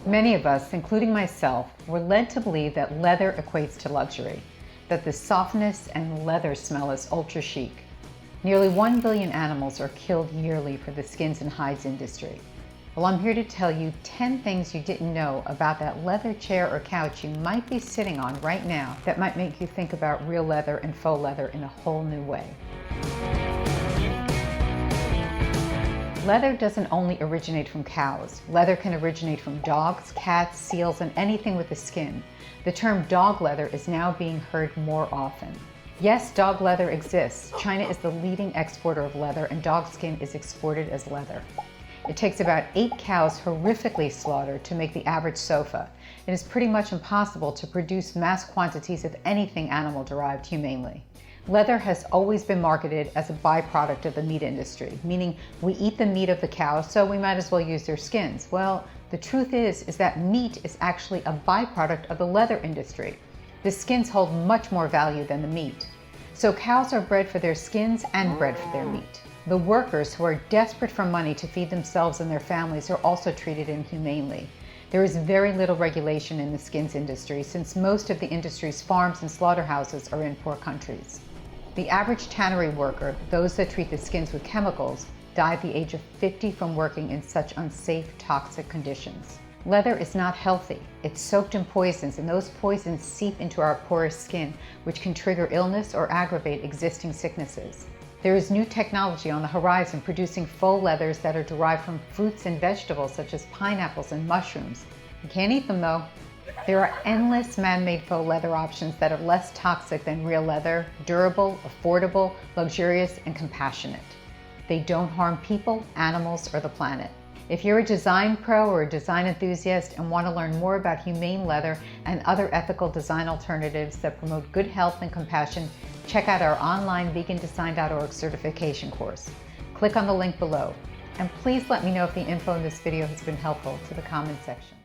Many of us, including myself, were led to believe that leather equates to luxury, that the softness and leather smell is ultra chic. Nearly 1 billion animals are killed yearly for the skins and hides industry. Well, I'm here to tell you 10 things you didn't know about that leather chair or couch you might be sitting on right now that might make you think about real leather and faux leather in a whole new way. Leather doesn't only originate from cows. Leather can originate from dogs, cats, seals, and anything with a skin. The term dog leather is now being heard more often. Yes, dog leather exists. China is the leading exporter of leather, and dog skin is exported as leather. It takes about 8 cows horrifically slaughtered to make the average sofa. It is pretty much impossible to produce mass quantities of anything animal-derived humanely. Leather has always been marketed as a byproduct of the meat industry, meaning we eat the meat of the cow, so we might as well use their skins. Well, the truth is that meat is actually a byproduct of the leather industry. The skins hold much more value than the meat. So cows are bred for their skins and bred for their meat. The workers who are desperate for money to feed themselves and their families are also treated inhumanely. There is very little regulation in the skins industry since most of the industry's farms and slaughterhouses are in poor countries. The average tannery worker, those that treat the skins with chemicals, die at the age of 50 from working in such unsafe, toxic conditions. Leather is not healthy. It's soaked in poisons, and those poisons seep into our porous skin, which can trigger illness or aggravate existing sicknesses. There is new technology on the horizon producing faux leathers that are derived from fruits and vegetables such as pineapples and mushrooms. You can't eat them though. There are endless man-made faux leather options that are less toxic than real leather, durable, affordable, luxurious, and compassionate. They don't harm people, animals, or the planet. If you're a design pro or a design enthusiast and want to learn more about humane leather and other ethical design alternatives that promote good health and compassion, check out our online vegandesign.org certification course. Click on the link below. And please let me know if the info in this video has been helpful to the comment section.